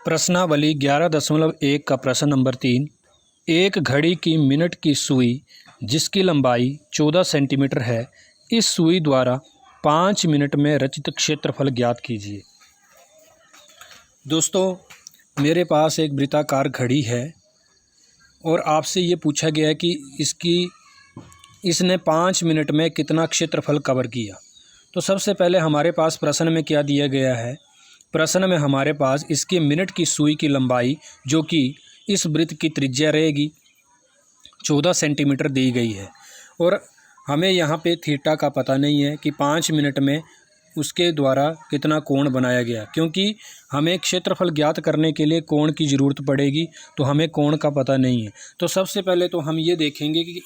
प्रश्नावली 11.1 का प्रश्न नंबर 3। एक घड़ी की मिनट की सुई जिसकी लंबाई 14 सेंटीमीटर है, इस सुई द्वारा 5 मिनट में रचित क्षेत्रफल ज्ञात कीजिए। दोस्तों, मेरे पास एक वृत्ताकार घड़ी है और आपसे ये पूछा गया है कि इसने 5 मिनट में कितना क्षेत्रफल कवर किया। तो सबसे पहले हमारे पास प्रश्न में क्या दिया गया है। प्रश्न में हमारे पास इसके मिनट की सुई की लंबाई, जो कि इस वृत्त की त्रिज्या रहेगी, 14 सेंटीमीटर दी गई है और हमें यहाँ पे थीटा का पता नहीं है कि 5 मिनट में उसके द्वारा कितना कोण बनाया गया, क्योंकि हमें क्षेत्रफल ज्ञात करने के लिए कोण की ज़रूरत पड़ेगी, तो हमें कोण का पता नहीं है। तो सबसे पहले तो हम ये देखेंगे कि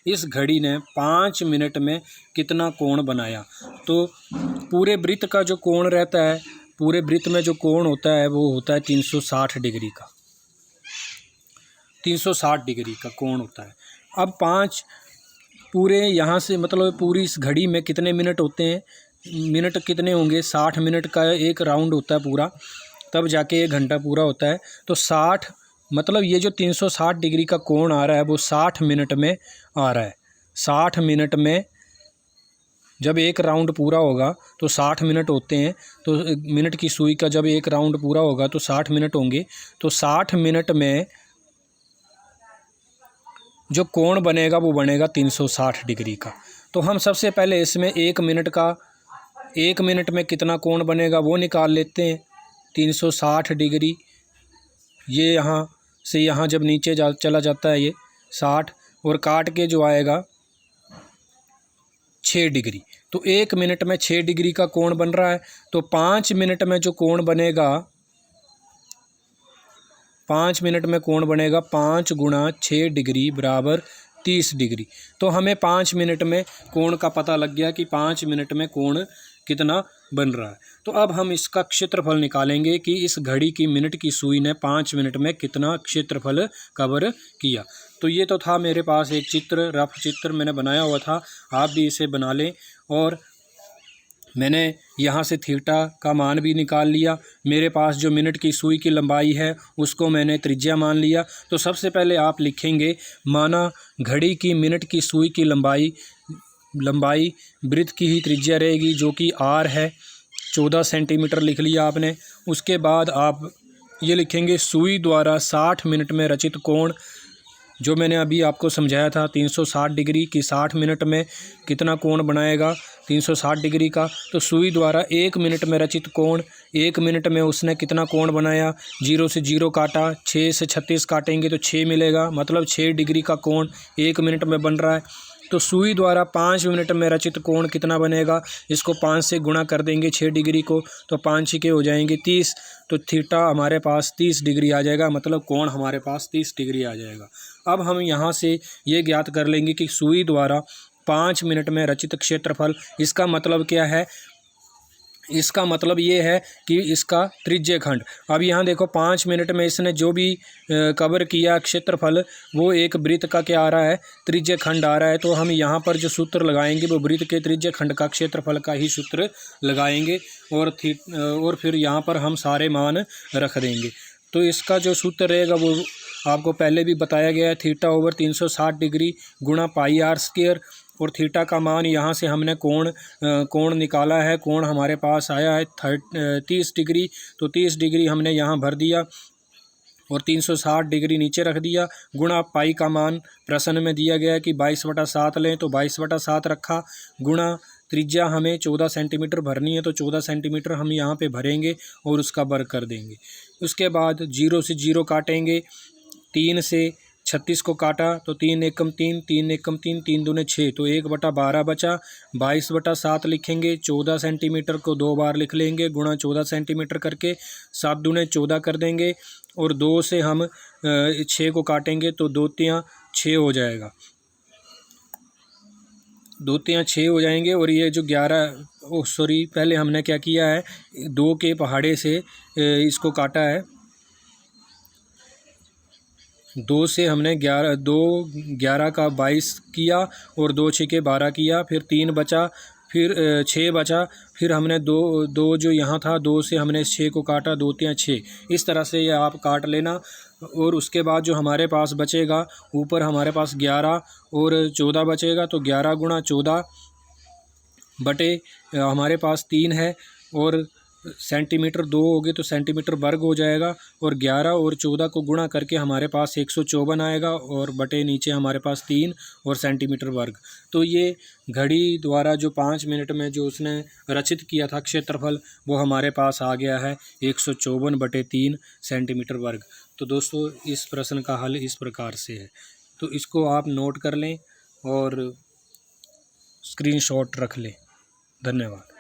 इस घड़ी ने 5 मिनट में कितना कोण बनाया। तो पूरे वृत्त का जो कोण रहता है, पूरे वृत्त में जो कोण होता है वो होता है 360 डिग्री का, 360 डिग्री का कोण होता है। अब 5 पूरे यहाँ से मतलब पूरी इस घड़ी में कितने मिनट होते हैं, मिनट कितने होंगे, 60 मिनट का एक राउंड होता है पूरा, तब जाके 1 घंटा पूरा होता है। तो 60 मतलब ये जो 360 डिग्री का कोण आ रहा है वो 60 मिनट में आ रहा है। 60 मिनट में जब एक राउंड पूरा होगा तो 60 मिनट होते हैं। तो मिनट की सुई का जब एक राउंड पूरा होगा तो 60 मिनट होंगे। तो 60 मिनट में जो कोण बनेगा वो बनेगा 360 डिग्री का। तो हम सबसे पहले इसमें 1 मिनट में कितना कोण बनेगा वो निकाल लेते हैं। 360 डिग्री, ये यहाँ से यहाँ जब नीचे चला जाता है ये 60, और काट के जो आएगा 6 डिग्री। तो 1 मिनट में 6 डिग्री का कोण बन रहा है। तो 5 मिनट में जो कोण बनेगा, 5 मिनट में कोण बनेगा 5 गुणा 6 डिग्री बराबर 30 डिग्री। तो हमें 5 मिनट में कोण का पता लग गया कि 5 मिनट में कोण कितना बन रहा है। तो अब हम इसका क्षेत्रफल निकालेंगे कि इस घड़ी की मिनट की सुई ने 5 मिनट में कितना क्षेत्रफल कवर किया। तो ये तो था मेरे पास एक चित्र, रफ चित्र मैंने बनाया हुआ था, आप भी इसे बना लें। और मैंने यहाँ से थीटा का मान भी निकाल लिया। मेरे पास जो मिनट की सुई की लंबाई है उसको मैंने त्रिज्या मान लिया। तो सबसे पहले आप लिखेंगे, माना घड़ी की मिनट की सुई की लंबाई वृत्त की ही त्रिज्या रहेगी, जो कि r है, 14 सेंटीमीटर लिख लिया आपने। उसके बाद आप ये लिखेंगे सुई द्वारा 60 मिनट में रचित कोण, जो मैंने अभी आपको समझाया था 360 डिग्री की 60 मिनट में कितना कोण बनाएगा 360 डिग्री का। तो सुई द्वारा 1 मिनट में रचित कोण, 1 मिनट में उसने कितना कोण बनाया, 0 से 0 काटा, 6 से 36 काटेंगे तो 6 मिलेगा, मतलब 6 डिग्री का कोण 1 मिनट में बन रहा है। तो सुई द्वारा 5 मिनट में रचित कोण कितना बनेगा, इसको 5 से गुणा कर देंगे 6 डिग्री को, तो 5 छीके हो जाएंगे 30। तो थीटा हमारे पास 30 डिग्री आ जाएगा, मतलब कोण हमारे पास 30 डिग्री आ जाएगा। अब हम यहाँ से ये ज्ञात कर लेंगे कि सुई द्वारा 5 मिनट में रचित क्षेत्रफल, इसका मतलब क्या है, इसका मतलब ये है कि इसका त्रिज्य खंड। अब यहाँ देखो 5 मिनट में इसने जो भी कवर किया क्षेत्रफल, वो एक वृत्त का क्या आ रहा है, त्रिज्य खंड आ रहा है। तो हम यहाँ पर जो सूत्र लगाएंगे वो वृत्त के त्रिज्य खंड का क्षेत्रफल का ही सूत्र लगाएंगे और फिर यहाँ पर हम सारे मान रख देंगे। तो इसका जो सूत्र रहेगा वो आपको पहले भी बताया गया है, थीटा ओवर 360 डिग्री गुणा पाई r स्क्वायर। और थीटा का मान यहाँ से हमने कोण निकाला है, कोण हमारे पास आया है 30 डिग्री। तो 30 डिग्री हमने यहाँ भर दिया और 360 डिग्री नीचे रख दिया, गुणा पाई का मान प्रश्न में दिया गया है कि 22/7 लें, तो 22/7 रखा, गुणा त्रिज्या हमें 14 सेंटीमीटर भरनी है, तो 14 सेंटीमीटर हम यहाँ पे भरेंगे और उसका वर्ग कर देंगे। उसके बाद 0 से 0 काटेंगे, 3 से 36 को काटा तो 3 एकम 3, 3 एकम 3, 3 दूने 6, तो 1/12 बचा। 22/7 लिखेंगे, 14 सेंटीमीटर को 2 बार लिख लेंगे, गुणा 14 सेंटीमीटर करके 7 दूने 14 कर देंगे, और 2 से हम 6 को काटेंगे तो 2 तियाँ 6 हो जाएगा, 2 तियाँ 6 हो जाएंगे। और ये जो 11 पहले हमने क्या किया है, 2 के पहाड़े से इसको काटा है, 2 से हमने 11 का 22 किया और 2 6 के 12 किया, फिर 3 बचा, फिर 6 बचा, फिर हमने दो जो यहाँ था 2 से हमने 6 को काटा, 2 तियां 6, इस तरह से ये आप काट लेना। और उसके बाद जो हमारे पास बचेगा, ऊपर हमारे पास 11 और 14 बचेगा, तो 11 गुणा 14 बटे हमारे पास 3 है, और सेंटीमीटर 2 हो गए तो सेंटीमीटर वर्ग हो जाएगा, और 11 और 14 को गुणा करके हमारे पास 154 आएगा, और बटे नीचे हमारे पास 3 और सेंटीमीटर वर्ग। तो ये घड़ी द्वारा जो 5 मिनट में जो उसने रचित किया था क्षेत्रफल, वो हमारे पास आ गया है 154 बटे 3 सेंटीमीटर वर्ग। तो दोस्तों इस प्रश्न का हल इस प्रकार से है, तो इसको आप नोट कर लें और स्क्रीनशॉट रख लें। धन्यवाद।